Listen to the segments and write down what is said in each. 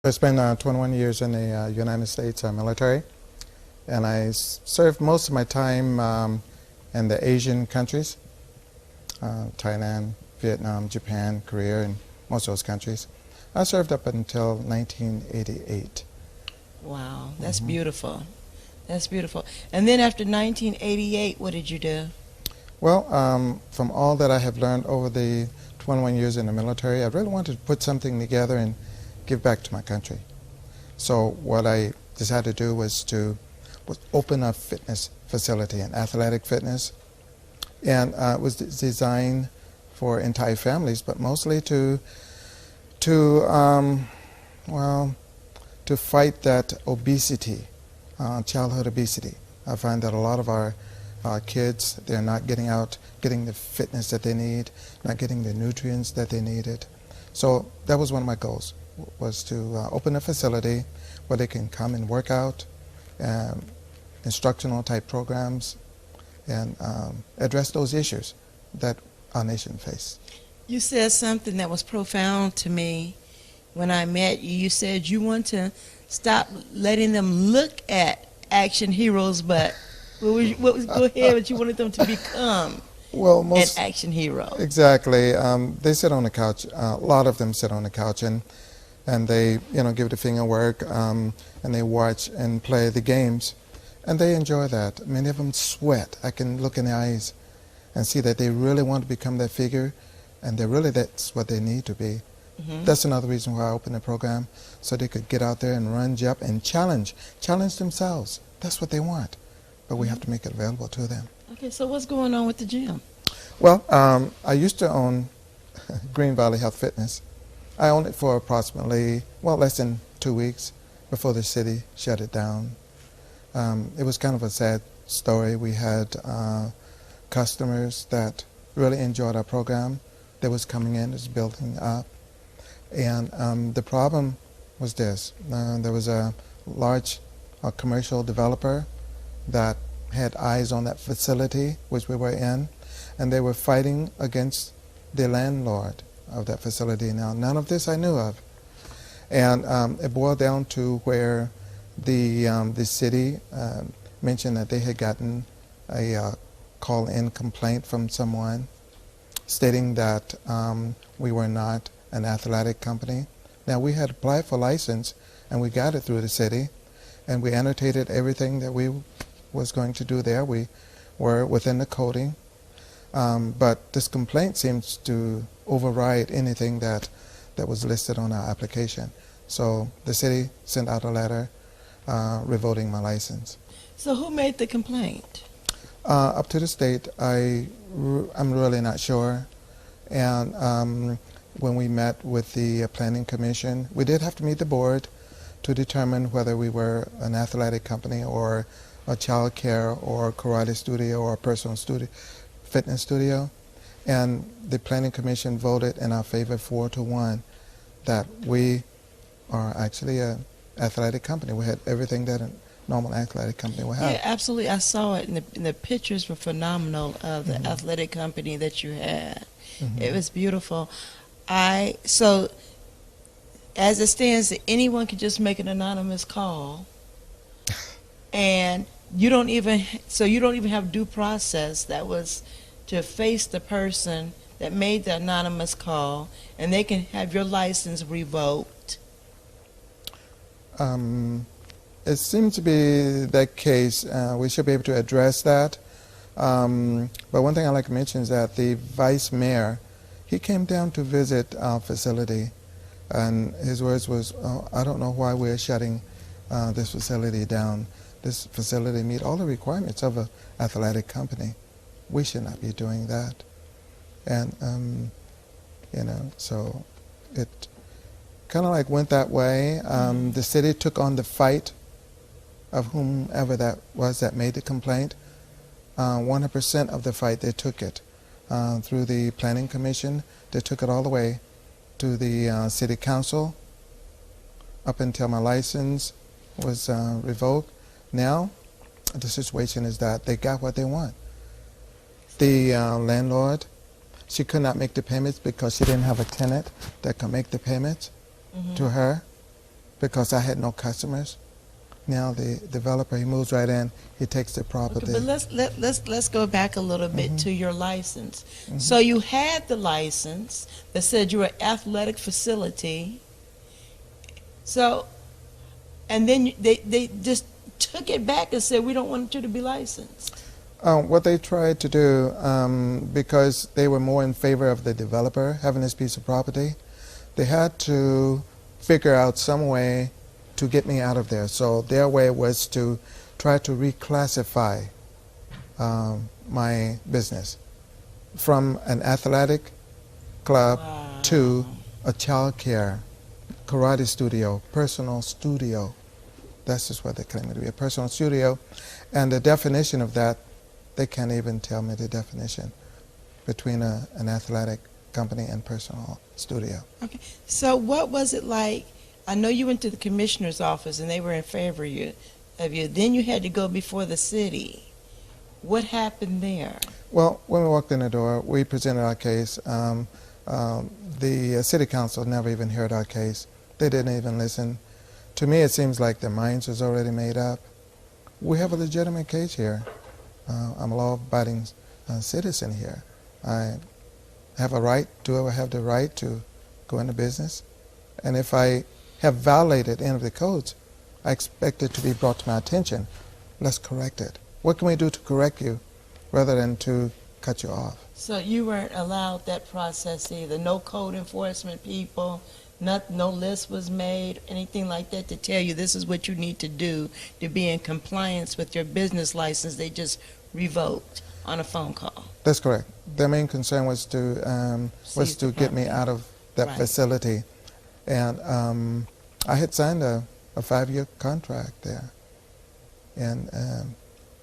I spent 21 years in the United States military, and I served most of my time in the Asian countries, Thailand, Vietnam, Japan, Korea, and most of those countries. I served up until 1988. Wow, that's beautiful. That's beautiful. And then after 1988, what did you do? Well, from all that I have learned over the 21 years in the military, I really wanted to put something together and give back to my country. So what I decided to do was open a fitness facility, an athletic fitness, and it was designed for entire families, but mostly to fight that obesity, childhood obesity. I find that a lot of our kids, they're not getting the fitness that they need, not getting the nutrients that they needed. So that was one of my goals, was to open a facility where they can come and work out, instructional type programs, and address those issues that our nation faces. You said something that was profound to me when I met you. You said you want to stop letting them look at action heroes, but go ahead, but you wanted them to become an action hero. Exactly. They sit on the couch. A lot of them sit on the couch and they give the finger work and they watch and play the games, and they enjoy that. Many of them sweat. I can look in the eyes and see that they really want to become that figure, and that's what they need to be. Mm-hmm. That's another reason why I opened the program, so they could get out there and run, jump, and challenge themselves. That's what they want, but we have to make it available to them. Okay, so what's going on with the gym? Well, I used to own Green Valley Health Fitness. I owned it for approximately, less than 2 weeks before the city shut it down. It was kind of a sad story. We had customers that really enjoyed our program. They was coming in, it was building up. And the problem was this. There was a large commercial developer that had eyes on that facility which we were in, and they were fighting against the landlord of that facility. Now, none of this I knew of. And it boiled down to where the city mentioned that they had gotten a call-in complaint from someone stating that we were not an athletic company. Now, we had applied for license, and we got it through the city, and we annotated everything that we was going to do there. We were within the coding, but this complaint seems to override anything that was listed on our application. So the city sent out a letter revoking my license. So who made the complaint? Up to the state, I'm really not sure. And when we met with the planning commission, we did have to meet the board to determine whether we were an athletic company or a child care or karate studio or a personal fitness studio. And the planning commission voted in our favor 4-1 that we are actually an athletic company. We had everything that a normal athletic company would have. Yeah, absolutely. I saw it, and the pictures were phenomenal of the athletic company that you had. Mm-hmm. It was beautiful. So as it stands, anyone can just make an anonymous call, and you don't even have due process. That was to face the person that made the anonymous call, and they can have your license revoked. It seems to be that case. We should be able to address that. But one thing I'd like to mention is that the vice mayor, he came down to visit our facility, and his words was, I don't know why we're shutting this facility down. This facility meets all the requirements of an athletic company. We should not be doing that. And, so it kind of went that way. The city took on the fight of whomever that was that made the complaint. 100% of the fight, they took it through the planning commission. They took it all the way to the city council up until my license was revoked. Now, the situation is that they got what they want. The landlord, she could not make the payments because she didn't have a tenant that could make the payments to her. because I had no customers. Now the developer, he moves right in, he takes the property. Okay, but let's go back a little bit to your license. Mhm. So you had the license that said you were an athletic facility. So, and then they just took it back and said, we don't want you to be licensed. What they tried to do, because they were more in favor of the developer having this piece of property, they had to figure out some way to get me out of there. So their way was to try to reclassify my business from an athletic club Wow. to a child care, karate studio, personal studio. That's just what they claim it to be, a personal studio. And the definition of that, they can't even tell me the definition between an athletic company and personal studio. Okay. So what was it like? I know you went to the commissioner's office and they were in favor of you. Then you had to go before the city. What happened there? Well, when we walked in the door, we presented our case. The city council never even heard our case. They didn't even listen. To me, it seems like their minds was already made up. We have a legitimate case here. I'm a law-abiding citizen here. I have a right. Do I have the right to go into business? And if I have violated any of the codes, I expect it to be brought to my attention. Let's correct it. What can we do to correct you rather than to cut you off? So you weren't allowed that process either? No code enforcement people, no list was made, anything like that to tell you this is what you need to do to be in compliance with your business license? They just revoked on a phone call. That's correct. Their main concern was to get me out of that Right. facility. And I had signed a 5-year contract there. And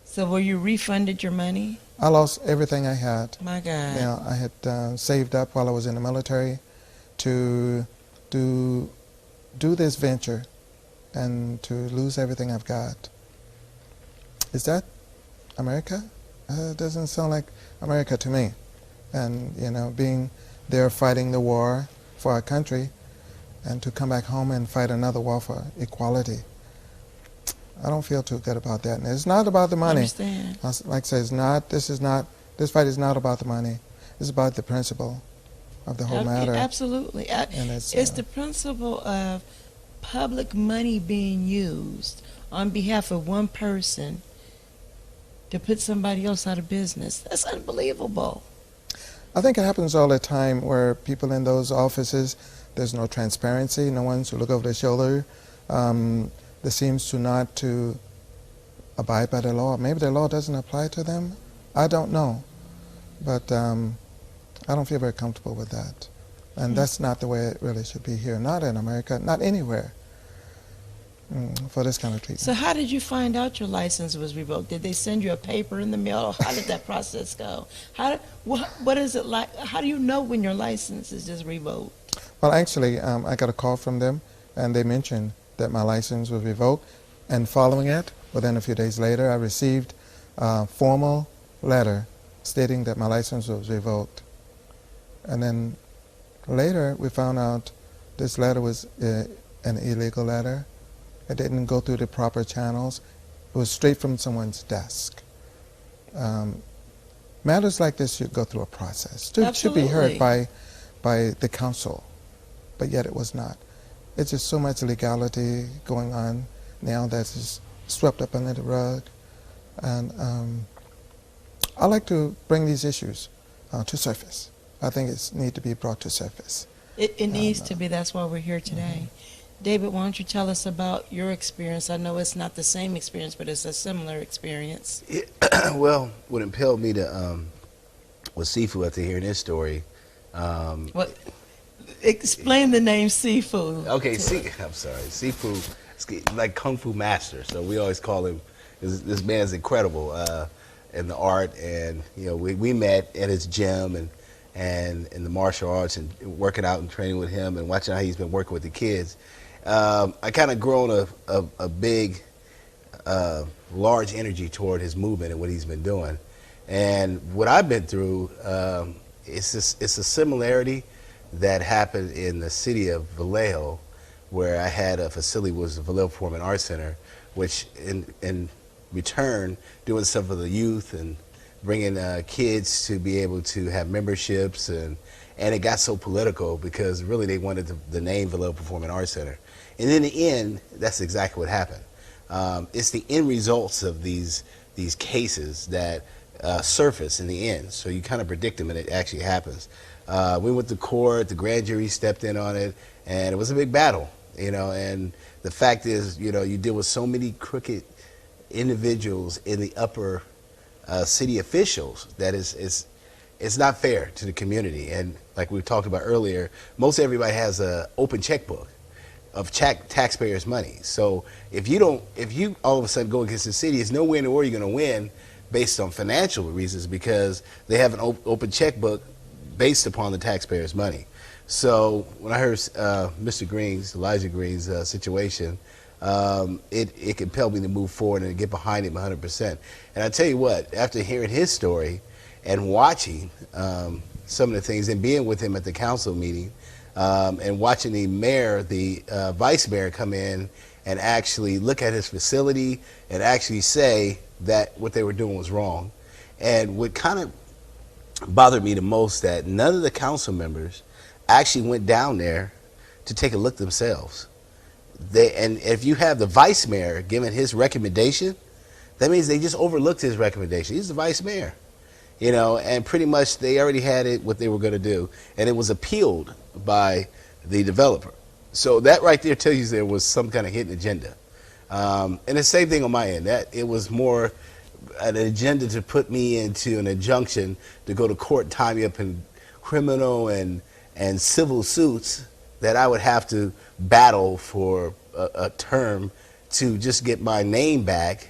So were you refunded your money? I lost everything I had. My God. Now, I had saved up while I was in the military to do this venture and to lose everything I've got. Is that America? It doesn't sound like America to me. And, you know, being there fighting the war for our country and to come back home and fight another war for equality, I don't feel too good about that. And it's not about the money. I understand. Like I said, this fight is not about the money. It's about the principle of the whole matter. Absolutely. And It's the principle of public money being used on behalf of one person to put somebody else out of business. That's unbelievable. I think it happens all the time where people in those offices, there's no transparency, no one to look over their shoulder. There seems to not to abide by the law. Maybe the law doesn't apply to them. I don't know. But I don't feel very comfortable with that. And that's not the way it really should be here. Not in America, not anywhere, for this kind of treatment. So how did you find out your license was revoked? Did they send you a paper in the mail? How did that process go? What is it like? How do you know when your license is just revoked? Well, actually, I got a call from them, and they mentioned that my license was revoked. And following it, within a few days later, I received a formal letter stating that my license was revoked. And then later, we found out this letter was an illegal letter. It didn't go through the proper channels. It was straight from someone's desk. Matters like this should go through a process. It should be heard by the council, but yet it was not. It's just so much legality going on now that's just swept up under the rug. And I like to bring these issues to surface. I think it needs to be brought to surface. It needs to be. That's why we're here today. David, why don't you tell us about your experience? I know it's not the same experience, but it's a similar experience. Well, what impelled me to was Sifu after hearing his story. What? Explain the name Sifu. Okay, I'm sorry. Sifu is like Kung Fu master, so we always call him. This man's incredible in the art, and you know we met at his gym and in the martial arts and working out and training with him and watching how he's been working with the kids. I kind of grown a big, large energy toward his movement and what he's been doing. And what I've been through, it's a similarity that happened in the city of Vallejo where I had a facility was the Vallejo Performing Arts Center, which in return doing stuff for the youth and bringing kids to be able to have memberships, and it got so political because really they wanted the name Vallejo Performing Arts Center. And in the end, that's exactly what happened. It's the end results of these cases that surface in the end. So you kind of predict them and it actually happens. We went to court, the grand jury stepped in on it, and it was a big battle, you know, and the fact is, you know, you deal with so many crooked individuals in the upper city officials that it's not fair to the community. And like we talked about earlier, most everybody has an open checkbook of taxpayers' money. So if you all of a sudden go against the city, it's nowhere in the world you're going to win based on financial reasons because they have an open checkbook based upon the taxpayers' money. So when I heard Elijah Green's situation, it compelled me to move forward and get behind him 100%. And I tell you what, after hearing his story and watching some of the things and being with him at the council meeting, and watching the mayor, the vice mayor come in and actually look at his facility and actually say that what they were doing was wrong. And what kind of bothered me the most, that none of the council members actually went down there to take a look themselves. And if you have the vice mayor giving his recommendation, that means they just overlooked his recommendation. He's the vice mayor, you know, and pretty much they already had it what they were going to do, and it was appealed by the developer. So that right there tells you there was some kind of hidden agenda. And the same thing on my end, that it was more an agenda to put me into an injunction to go to court and tie me up in criminal and civil suits that I would have to battle for a term to just get my name back.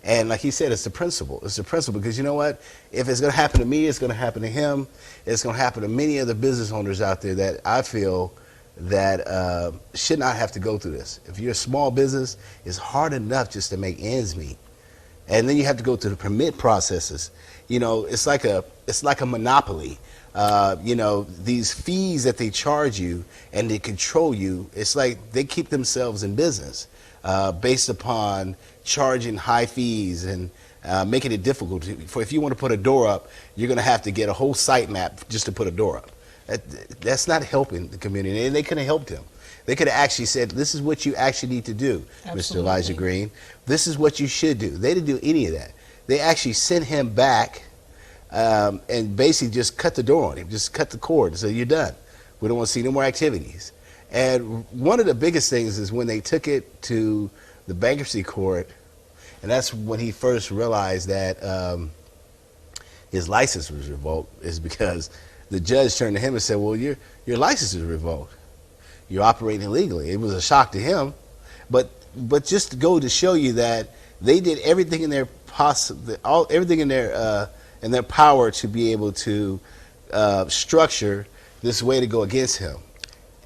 And like he said, it's the principle. It's the principle because you know what? If it's going to happen to me, it's going to happen to him. It's going to happen to many other business owners out there that I feel that should not have to go through this. If you're a small business, it's hard enough just to make ends meet. And then you have to go through the permit processes. You know, it's like a monopoly. You know, these fees that they charge you and they control you, it's like they keep themselves in business based upon charging high fees and making it difficult. If you want to put a door up, you're going to have to get a whole site map just to put a door up. That's not helping the community, and they could have helped him. They could have actually said, this is what you actually need to do, Absolutely. Mr. Elijah Green. This is what you should do. They didn't do any of that. They actually sent him back and basically just cut the door on him, just cut the cord and said, you're done. We don't want to see no more activities. And one of the biggest things is when they took it to the bankruptcy court, and that's when he first realized that his license was revoked, is because the judge turned to him and said, well, your license is revoked. You're operating illegally. It was a shock to him, but just to go to show you that they did everything in their everything in their power to be able to structure this way to go against him,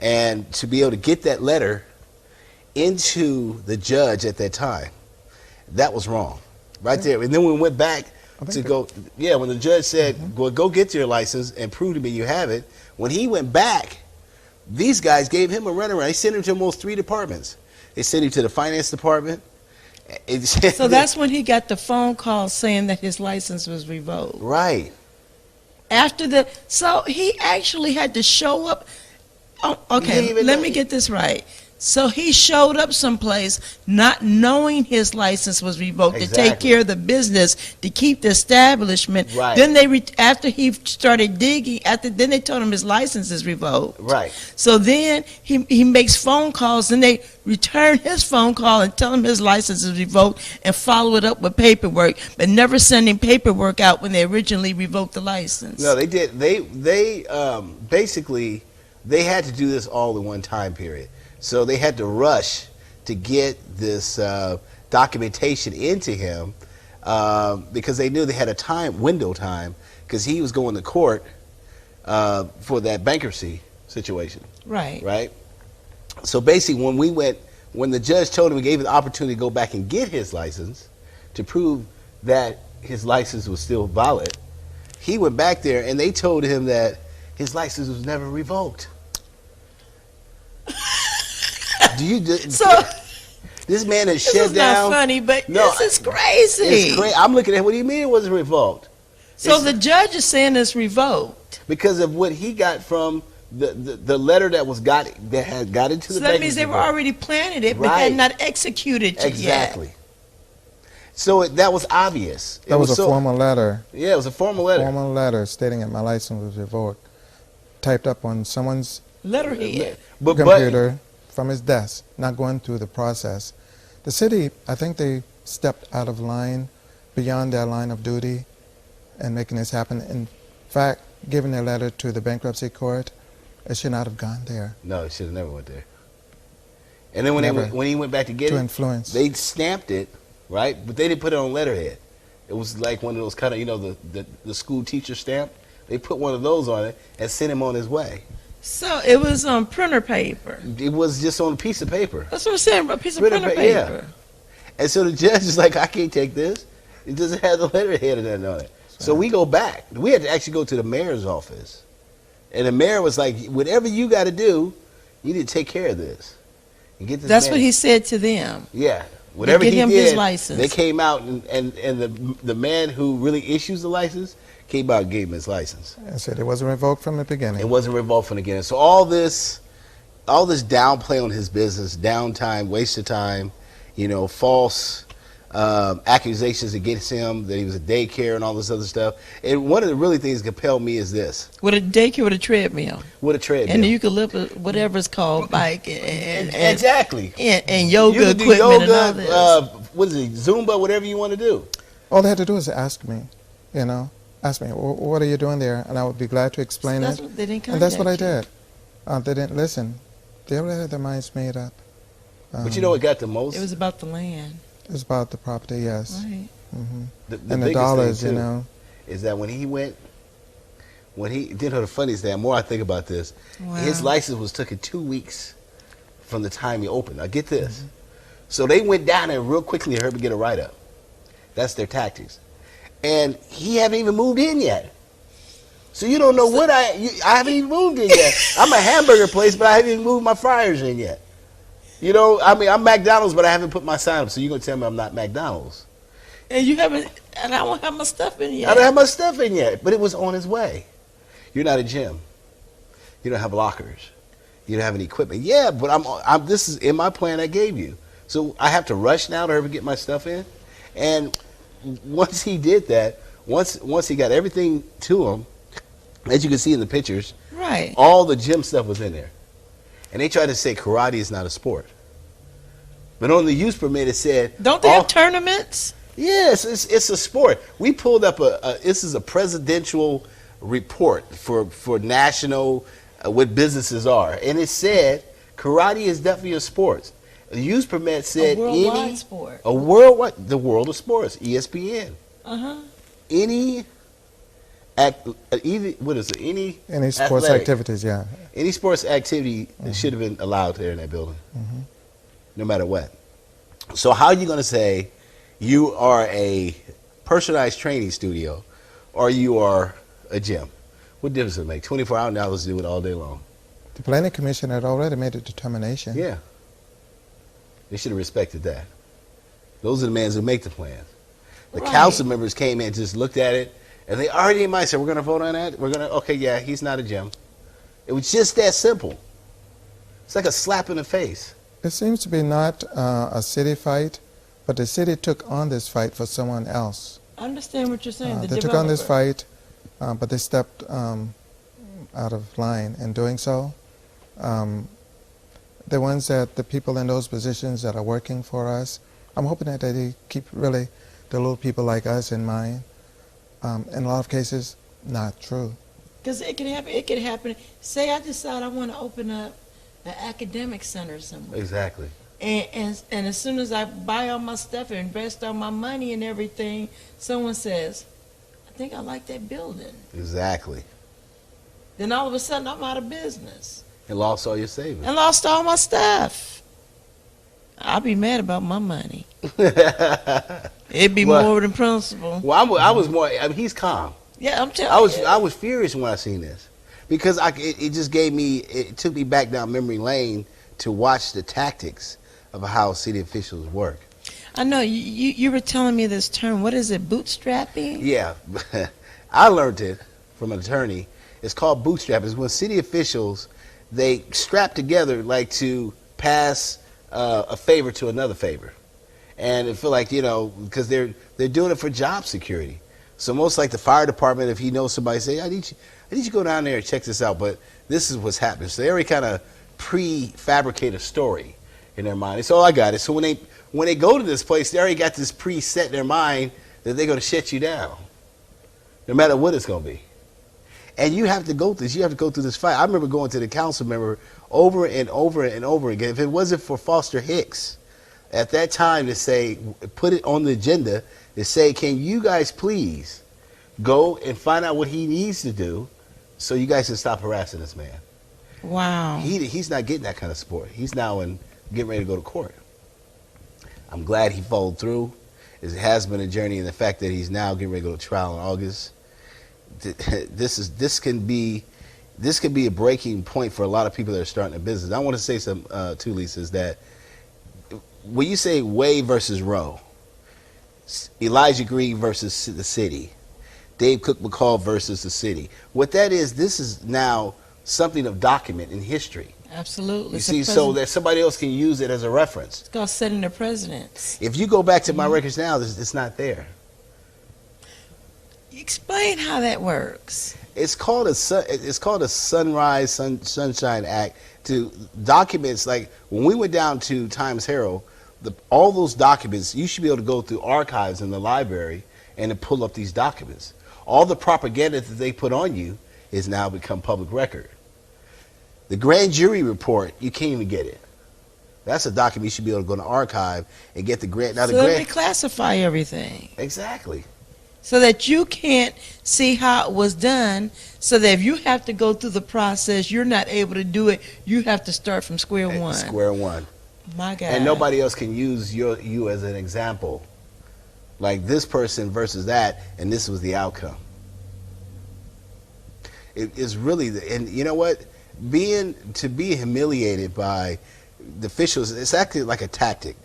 and to be able to get that letter into the judge at that time, that was wrong, right there. And then we went back to go, when the judge said, go get your license and prove to me you have it. When he went back, these guys gave him a runaround. They sent him to almost 3 departments. They sent him to the finance department. So that's when he got the phone call saying that his license was revoked. Right. So he actually had to show up. Oh, okay, let me get this right. So he showed up someplace not knowing his license was revoked to take care of the business, to keep the establishment. Right. Then after he started digging, then they told him his license is revoked. Right. So then he makes phone calls, and they return his phone call and tell him his license is revoked and follow it up with paperwork, but never sending paperwork out when they originally revoked the license. No, they did. They basically they had to do this all in one time period. So they had to rush to get this documentation into him because they knew they had a window time, because he was going to court for that bankruptcy situation. Right. Right. So basically, when the judge told him, he gave him the opportunity to go back and get his license to prove that his license was still valid, he went back there and they told him that his license was never revoked. Do you So this man is this shut is down? not funny, but No, this is crazy. It's crazy. I'm looking at what do you mean it wasn't revoked? So the judge is saying it's revoked. Because of what he got from the letter that had got into the So that means they were court. already planning it, but Right. had not executed it Exactly. yet. So that was obvious. That was a formal letter. Yeah, it was a formal letter. Formal letter stating that my license was revoked, typed up on someone's Letterhead. But computer from his desk, not going through the process. The city, I think they stepped out of line, beyond their line of duty, and making this happen. In fact, giving their letter to the bankruptcy court, it should not have gone there. no, it should have never went there. And then when Never. when he went back to get To it, influence. they stamped it, right? But they didn't put it on letterhead. It was like one of those kind of, the school teacher stamp. They put one of those on it and sent him on his way. So it was on printer paper. It was just on a piece of paper. That's what I'm saying, a piece of Printer printer pa- yeah. paper. And so the judge is like, I can't take this. It doesn't have the letterhead or nothing on it. So we go back. We had to actually go to the mayor's office. And the mayor was like, whatever you got to do, you need to take care of this. And get this That's man. what he said to them. Yeah. Whatever get he him did, his license. they came out and the man who really issues the license came out and gave him his license. I said it wasn't revoked from the beginning. It wasn't revoked from the beginning. So all this downplay on his business, downtime, waste of time, false accusations against him that he was a daycare and all this other stuff. And one of the really things that compelled me is this: With a daycare with a treadmill. what a treadmill. And the eucalyptus, whatever it's called, bike and exactly. and You yoga can do equipment and all yoga, this. what is it, Zumba, whatever you want to do. All they had to do is ask me, ask me, what are you doing there? And I would be glad to explain That's it. what they didn't And that's what I contact did. They didn't listen. They already had their minds made up. But you know what got the most? It was about the land. It was about the property, yes. Right. Hmm the And the biggest dollars, thing, too, is that when the funniest thing, the more I think about this, Wow. his license was taken 2 weeks from the time he opened. Now get this. So they went down there real quickly and heard me get a write-up. That's their tactics. And he haven't even moved in yet. So you don't know what I haven't even moved in yet. I'm a hamburger place, but I haven't even moved my fryers in yet. I'm McDonald's, but I haven't put my sign up. So you're going to tell me I'm not McDonald's. And you haven't, and I don't have my stuff in yet. I don't have my stuff in yet, but it was on its way. You're not a gym. You don't have lockers. You don't have any equipment. Yeah, but this is in my plan I gave you. So I have to rush now to ever get my stuff in. And once he did that, once he got everything to him, as you can see in the pictures, Right. all the gym stuff was in there. And they tried to say karate is not a sport. But on the use permit it said... Don't they have tournaments? Yes, it's a sport. We pulled up this is a presidential report for national, what businesses are. And it said karate is definitely a sport. The use permit said A worldwide sport. the world of sports, ESPN. Uh-huh. Any what is it? Any sports athletic- activities, yeah. Any sports activity should have been allowed there in that building, no matter what. So how are you going to say you are a personalized training studio or you are a gym? What difference does it make? 24 hours to do it all day long. The planning commission had already made a determination. Yeah. They should have respected that. Those are the men who make the plans. The Right. council members came in and just looked at it, and they already in mind said, we're going to vote on that? Okay, yeah, he's not a gym. It was just that simple. It's like a slap in the face. It seems to be not a city fight, but the city took on this fight for someone else. I understand what you're saying. The They took on this developer. fight, but they stepped out of line in doing so. The ones the people in those positions that are working for us, I'm hoping that they keep really the little people like us in mind. In a lot of cases, not true. Because it could happen. It could happen. Say I decide I want to open up an academic center somewhere. Exactly. And as soon as I buy all my stuff and invest all my money and everything, someone says, I think I like that building. Exactly. Then all of a sudden I'm out of business. And lost all your savings. And lost all my stuff. I'll be mad about my money. It'd be Well- more than principle. Well, I was more. I mean, he's calm. Yeah, I'm telling you. I was furious when I seen this because it just gave me. It took me back down memory lane to watch the tactics of how city officials work. I know you were telling me this term. What is it? Bootstrapping? Yeah, I learned it from an attorney. It's called bootstrap. It's when city officials, they strap together like to pass a favor to another favor, and it feel like, you know, because they're doing it for job security. So most like the fire department, if he knows somebody, say, I need you to go down there and check this out. But this is what's happening. So they already kind of prefabricate a story in their mind. It's I got it. So when they go to this place, they already got this preset in their mind that they're going to shut you down, no matter what it's going to be. And you have to go through this. You have to go through this fight. I remember going to the council member over and over and over again. If it wasn't for Foster Hicks at that time to say, put it on the agenda, to say, can you guys please go and find out what he needs to do so you guys can stop harassing this man. Wow. He's not getting that kind of support. He's now getting ready to go to court. I'm glad he followed through. It has been a journey, and the fact that he's now getting ready to go to trial in August. This can be a breaking point for a lot of people that are starting a business. I want to say some too, Lisa, is that when you say Wade versus Roe, Elijah Green versus the city, Dave Cook McCall versus the city, what that is, this is now something of document in history. Absolutely. You see, so that somebody else can use it as a reference. It's called setting the precedence. If you go back to my records now, it's not there. Explain how that works. It's called a Sunrise Sunshine Act to documents. Like when we went down to Times Herald, all those documents, you should be able to go through archives in the library and to pull up these documents. All the propaganda that they put on you is now become public record. The grand jury report, you can't even get it. That's a document you should be able to go to the archive and get the grant. Now, so they classify everything. Exactly. So that you can't see how it was done, so that if you have to go through the process, you're not able to do it. You have to start from square one. Square one. My God. And nobody else can use you as an example. Like this person versus that, and this was the outcome. It is really, and you know what? To be humiliated by the officials, it's actually like a tactic.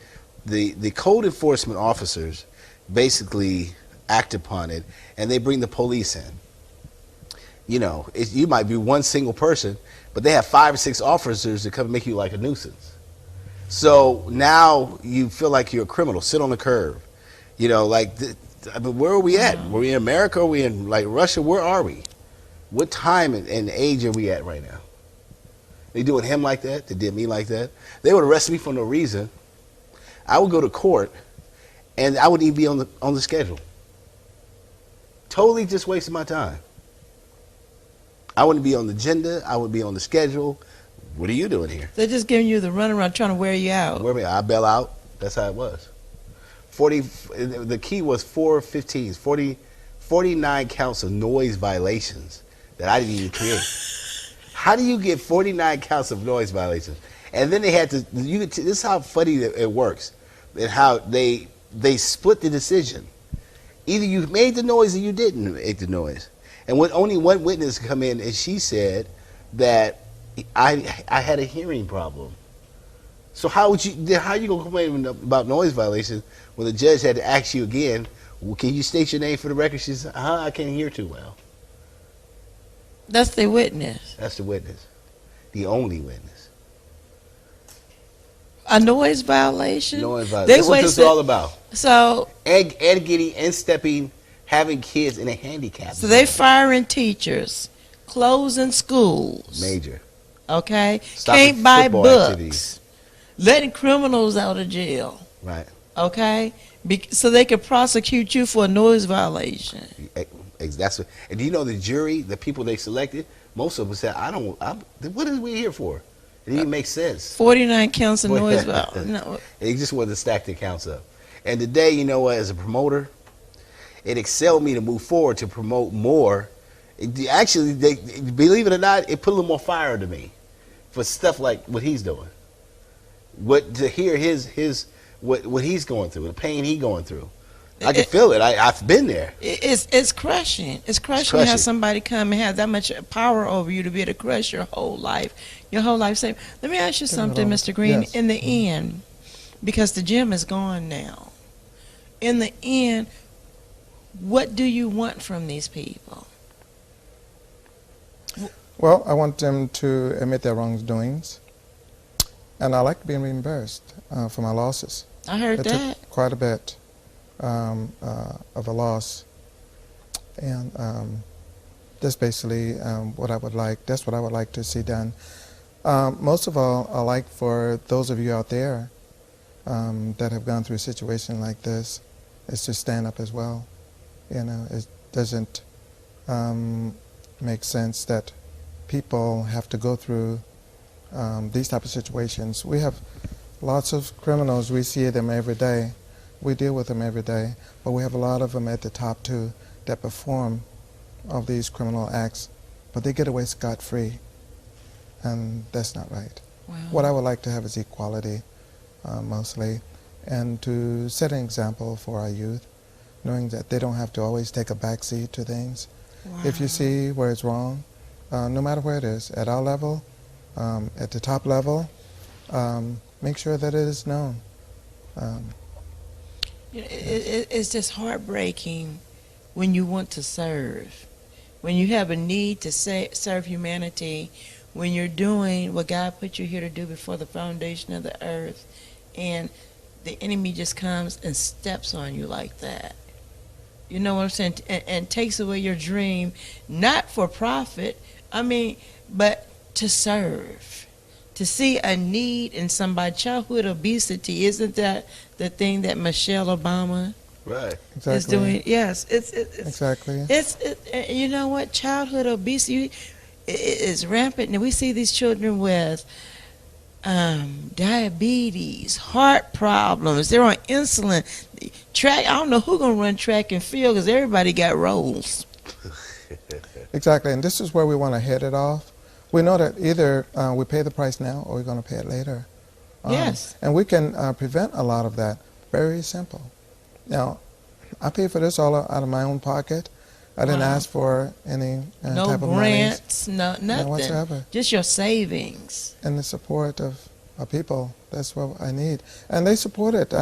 The code enforcement officers basically act upon it, and they bring the police in. You know, you might be one single person, but they have 5 or 6 officers that come and make you like a nuisance. So now you feel like you're a criminal. Sit on the curb. You know, like, I mean, where are we at? Were we in America? Are we in like Russia? Where are we? What time and age are we at right now? They doing him like that? They did me like that? They would arrest me for no reason. I would go to court, and I wouldn't even be on the schedule. Totally just wasting my time. I wouldn't be on the agenda. I wouldn't be on the schedule. What are you doing here? They're just giving you the runaround, trying to wear you out. Where me? I bail out. That's how it was. The key was 415s, 49 counts of noise violations that I didn't even create. How do you get 49 counts of noise violations? And then they had to. This is how funny it works, and how they split the decision. Either you made the noise or you didn't make the noise. And when only one witness come in, and she said that I had a hearing problem. So how you gonna complain about noise violations when the judge had to ask you again? Well, can you state your name for the record? She said, I can't hear too well. That's the witness. That's the witness, the only witness. A noise violation. Noise violation. That's what this is all about. So and getting and stepping, having kids in a handicap. So they firing teachers, closing schools. Major. Okay. Stopping can't buy books. Activities. Letting criminals out of jail. Right. Okay. So they could prosecute you for a noise violation. That's what. And do you know the jury, the people they selected, most of them said, what are we here for? It didn't make sense. 49 counts of noise violation. No. They just wanted to stack the counts up. And today, you know what, as a promoter, it excelled me to move forward to promote more. Actually, believe it or not, it put a little more fire to me for stuff like what he's doing. To hear what he's going through, the pain he's going through. I can feel it. I've been there. It's crushing. It's crushing to have somebody come and have that much power over you to be able to crush your whole life. Your whole life. Let me ask you something, Mr. Green. Yes. In the end, because the gym is gone now, in the end, what do you want from these people? Well, I want them to admit their wrongdoings, and I like being reimbursed for my losses. I heard It that. took quite a bit of a loss, and that's basically what I would like. That's what I would like to see done. Most of all, I like for those of you out there that have gone through a situation like this, is to stand up as well. You know, it doesn't make sense that people have to go through these type of situations. We have lots of criminals. We see them every day. We deal with them every day. But we have a lot of them at the top too that perform all these criminal acts, but they get away scot-free, and that's not right. Wow. What I would like to have is equality, mostly, and to set an example for our youth, knowing that they don't have to always take a backseat to things. Wow. If you see where it's wrong, no matter where it is, at our level, at the top level, make sure that it is known. It's just heartbreaking when you want to serve, when you have a need to serve humanity, when you're doing what God put you here to do before the foundation of the earth, and the enemy just comes and steps on you like that. You know what I'm saying? And takes away your dream, not for profit, but to serve. To see a need in somebody. Childhood obesity, isn't that the thing that Michelle Obama is doing? Yes, it's exactly. You know what? Childhood obesity is rampant, and we see these children with diabetes, heart problems. They're on insulin. I don't know who's gonna run track and field because everybody got roles. Exactly, and this is where we want to head it off. We know that either we pay the price now or we're going to pay it later. Yes. And we can prevent a lot of that. Very simple. Now, I pay for this all out of my own pocket. I didn't ask for any no type of grants, nothing whatsoever. Just your savings. And the support of our people. That's what I need. And they support it.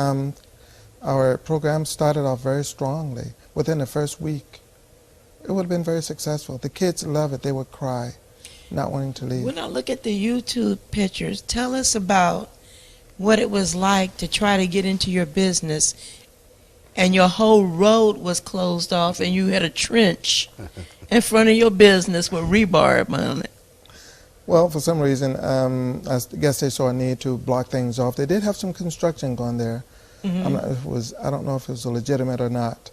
Our program started off very strongly. Within the first week, it would have been very successful. The kids love it. They would cry, not wanting to leave. When I look at the YouTube pictures, tell us about what it was like to try to get into your business and your whole road was closed off and you had a trench in front of your business with rebar on it. Well, for some reason, I guess they saw a need to block things off. They did have some construction going there. Mm-hmm. I don't know if it was legitimate or not,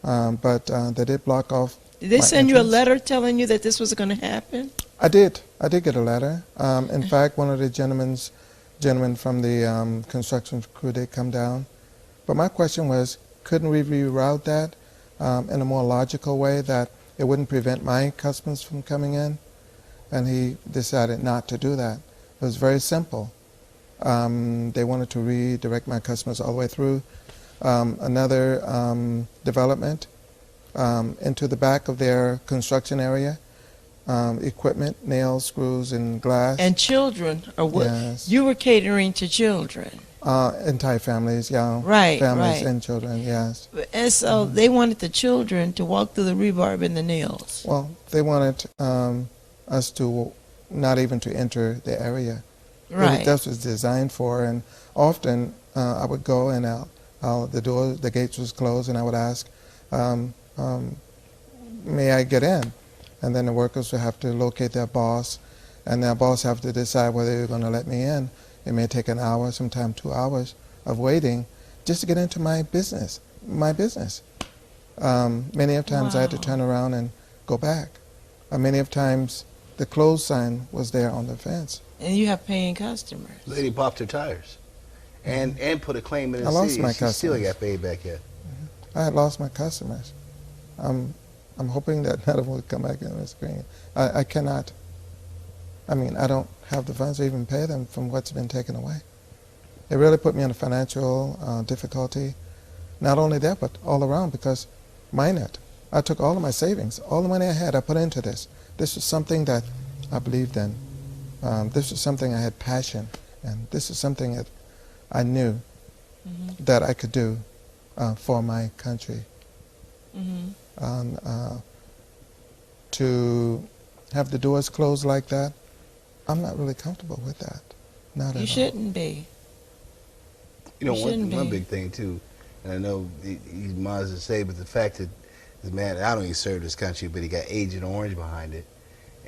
but they did block off. Did they send you a entrance. letter telling you that this was going to happen? I did get a letter. In fact, one of the gentlemen from the construction crew did come down. But my question was, couldn't we reroute that in a more logical way that it wouldn't prevent my customers from coming in? And he decided not to do that. It was very simple. They wanted to redirect my customers all the way through another development into the back of their construction area. Equipment, nails, screws, and glass. And children, or what? Yes. You were catering to children. Entire families, yeah. Right, families right. and children, yes. And so they wanted the children to walk through the rebarb and the nails. Well, they wanted us to not even to enter the area. Right. That was designed for, and often I would go and the gates was closed, and I would ask, may I get in? And then the workers would have to locate their boss, and their boss have to decide whether they're going to let me in. It may take an hour, sometimes 2 hours of waiting just to get into my business. Many of times I had to turn around and go back. Many of times the close sign was there on the fence. And you have paying customers. Lady popped her tires and put a claim in the I lost city. my She still customers. got paid back yet. I had lost my customers. I'm hoping that none of them will come back in the screen. I cannot. I don't have the funds to even pay them from what's been taken away. It really put me in a financial difficulty not only there, but all around, because mined. I took all of my savings, all the money I had, I put into this. This was something that I believed in. This was something I had passion, and this is something that I knew that I could do for my country. To have the doors closed like that, I'm not really comfortable with that. Not at all. You shouldn't be. You know, You one shouldn't big thing too, and I know he might as well say, but the fact that this man, I don't even serve this country, but he got Agent Orange behind it,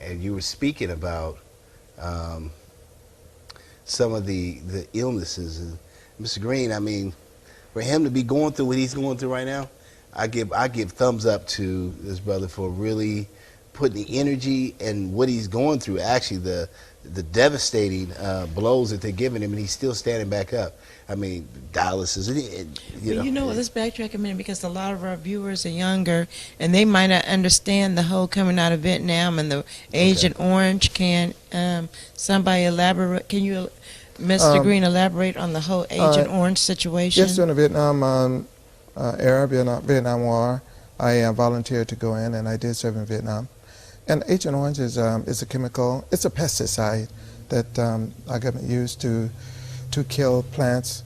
and you were speaking about some of the illnesses, and Mr. Green, I mean, for him to be going through what he's going through right now, I give thumbs up to this brother for really putting the energy and what he's going through. Actually, the devastating blows that they're giving him, and he's still standing back up. I mean, dialysis. You know what? Let's backtrack a minute, because a lot of our viewers are younger, and they might not understand the whole coming out of Vietnam and the Agent Orange. Can somebody elaborate? Can you, Mr. Green, elaborate on the whole Agent Orange situation? Yes, during the Vietnam era, Vietnam War, I volunteered to go in, and I did serve in Vietnam. And Agent Orange is a chemical. It's a pesticide that our government used to kill plants,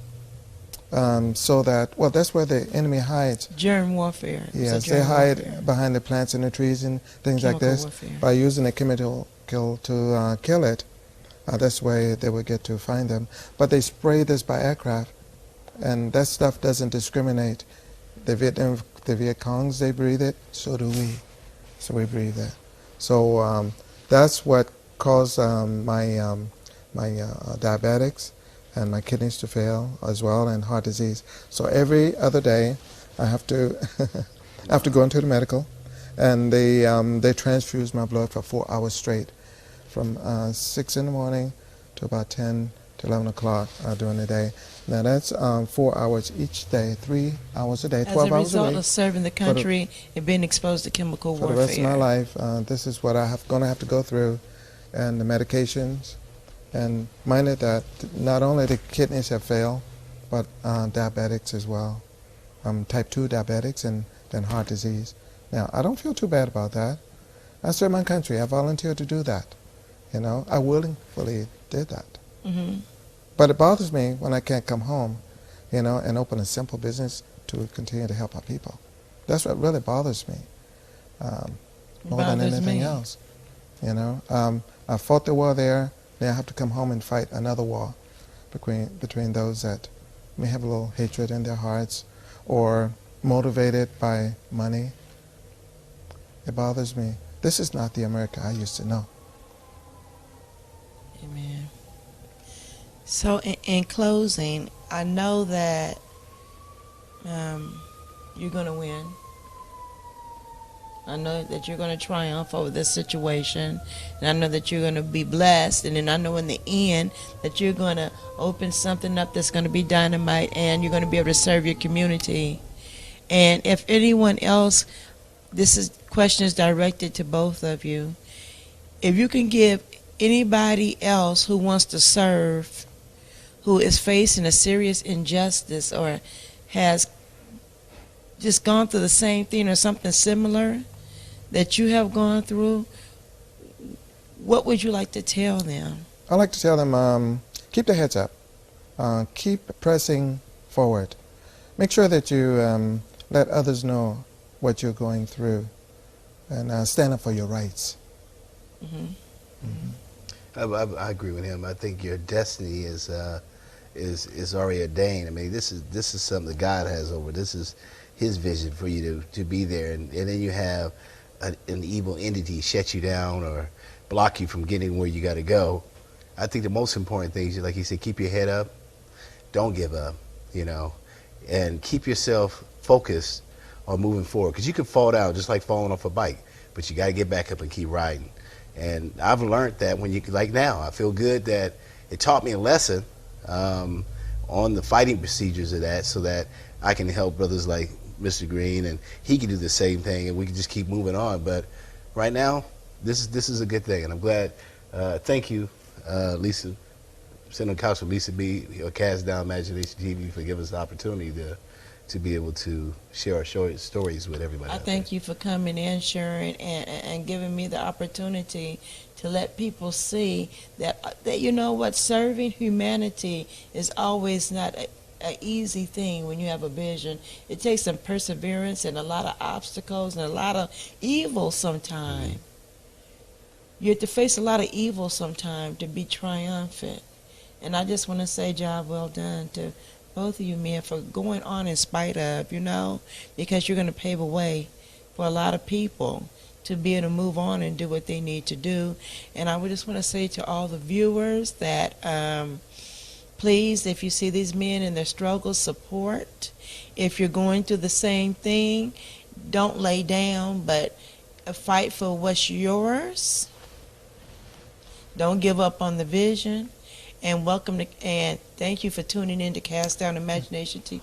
so that, well, that's where the enemy hides. Germ warfare. Yes, they hide behind the plants and the trees and things like this. Warfare. By using a chemical to kill it, that's why they would get to find them. But they spray this by aircraft, and that stuff doesn't discriminate. The Viet Congs, they breathe it, so do we. So we breathe it. So that's what caused my diabetics and my kidneys to fail as well, and heart disease. So every other day I have to go into the medical, and they transfuse my blood for 4 hours straight, from 6 in the morning to about 10 to 11 o'clock during the day. Now that's 4 hours each day, 3 hours a day, 12 hours a week. As a result of serving the country and being exposed to chemical warfare. For the rest of my life, this is what I'm going to have to go through, and the medications. And mind it that not only the kidneys have failed, but diabetics as well, type 2 diabetics, and then heart disease. Now, I don't feel too bad about that. I serve my country. I volunteered to do that. You know, I willingly did that. But it bothers me when I can't come home, you know, and open a simple business to continue to help our people. That's what really bothers me, more than anything else. You know, I fought the war there. Now I have to come home and fight another war between those that may have a little hatred in their hearts or motivated by money. It bothers me. This is not the America I used to know. Amen. So in closing, I know that you're going to win. I know that you're going to triumph over this situation, and I know that you're going to be blessed, and then I know in the end that you're going to open something up that's going to be dynamite, and you're going to be able to serve your community. And if anyone else, question is directed to both of you. If you can give anybody else who wants to serve, who is facing a serious injustice or has just gone through the same thing or something similar that you have gone through, what would you like to tell them? I like to tell them, keep their heads up, keep pressing forward. Make sure that you let others know what you're going through, and stand up for your rights. I agree with him. I think your destiny is already ordained. I mean, this is something that God has over. This is His vision for you to be there, and then you have an evil entity shut you down or block you from getting where you got to go. I think the most important thing is, like he said, keep your head up, don't give up, you know, and keep yourself focused on moving forward, because you can fall down just like falling off a bike, but you got to get back up and keep riding. And I've learned that when you, like now, I feel good that it taught me a lesson on the fighting procedures of that, so that I can help brothers like Mr. Green, and he can do the same thing, and we can just keep moving on. But right now, this is a good thing, and I'm glad. Thank you, Lisa, sitting on the couch with Lisa B, Cast Down Imagination TV, for giving us the opportunity to be able to share our stories with everybody. I thank you for coming in, sharing, and giving me the opportunity to let people see that you know what, serving humanity is always not an easy thing when you have a vision. It takes some perseverance and a lot of obstacles and a lot of evil sometimes. You have to face a lot of evil sometimes to be triumphant. And I just want to say, job well done to both of you men for going on in spite of, you know, because you're going to pave a way for a lot of people to be able to move on and do what they need to do. And I would just want to say to all the viewers that please, if you see these men in their struggles, support. If you're going through the same thing, don't lay down, but fight for what's yours. Don't give up on the vision. And welcome to, and thank you for tuning in to Cast Down Imagination TV.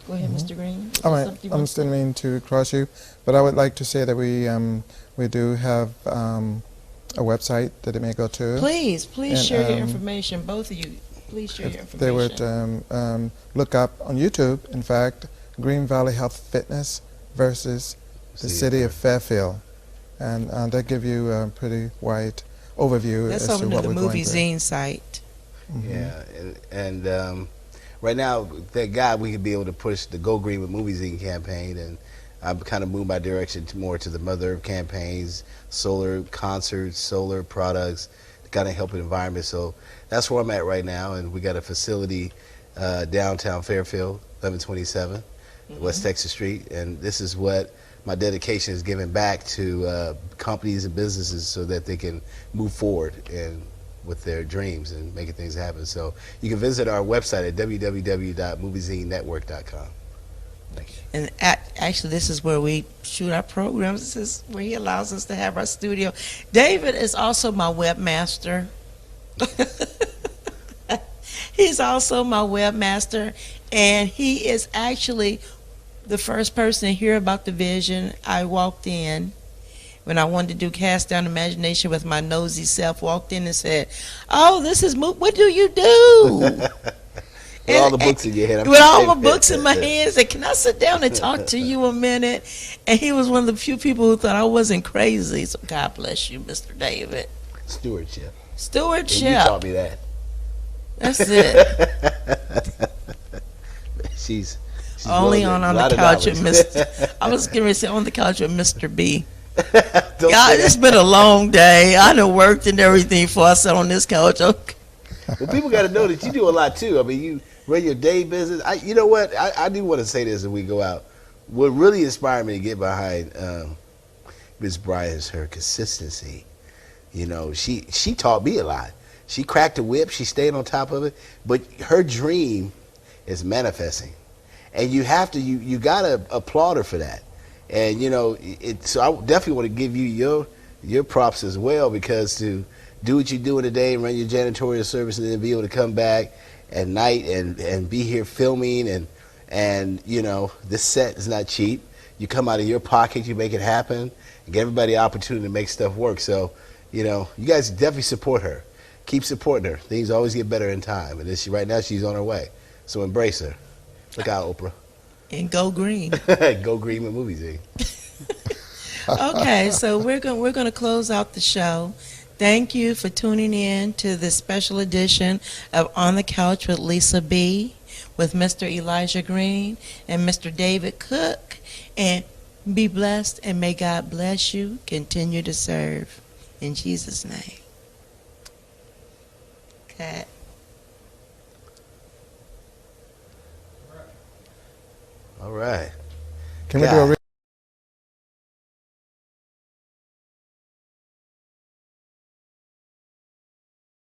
Go ahead, Mr. Green. All right, I'm still meaning to cross you, but I would like to say that we do have a website that they may go to. Please And, share your information. Both of you, please share your information. They would look up on YouTube, in fact, Green Valley Health Fitness versus the City of Fairfield. And they give you a pretty wide overview That's as to over what to we're the going movie through. zine site. Yeah, and right now, thank God we could be able to push the Go Green with Movie Zine campaign, and I've kind of moved my direction more to the Mother campaigns, solar concerts, solar products, to kind of help the environment. So that's where I'm at right now, and we got a facility downtown Fairfield, 1127 West Texas Street, and this is what my dedication is giving back to companies and businesses so that they can move forward and with their dreams and making things happen. So you can visit our website at www.moviezinenetwork.com. Thank you. And actually, this is where we shoot our programs. This is where he allows us to have our studio. David is also my webmaster. He's also my webmaster, and he is actually the first person to hear about the vision. I walked in when I wanted to do Cast Down Imagination with my nosy self, walked in and said, "Oh, this is, what do you do?" With all the books in your head. With all my books in my hands, and can I sit down and talk to you a minute? And he was one of the few people who thought I wasn't crazy. So God bless you, Mr. David. Stewardship. Stewardship. And you taught me that. That's it. She's Only on the couch with Mr. I was going to say on the couch with Mr. B. God, it's been a long day. I done worked and everything before I sat on this couch. Okay. Well, people got to know that you do a lot too. I mean, you run your day business. You know what? I do want to say this as we go out. What really inspired me to get behind Ms. Bryant is her consistency. You know, she taught me a lot. She cracked the whip. She stayed on top of it. But her dream is manifesting, and you have to you gotta applaud her for that. And you know, so I definitely want to give you your props as well, because to do what you do in the day, run your janitorial service, and then be able to come back at night and be here filming, and you know, this set is not cheap. You come out of your pocket, you make it happen, and give everybody the opportunity to make stuff work. So, you know, you guys definitely support her. Keep supporting her. Things always get better in time, and right now she's on her way. So embrace her. Look out, Oprah. And go green. Go green with Movie Zine. Okay, so we're going to close out the show. Thank you for tuning in to this special edition of On the Couch with Lisa B, with Mr. Elijah Green and Mr. David Cook. And be blessed, and may God bless you. Continue to serve. In Jesus' name. Okay. All right. Can we do a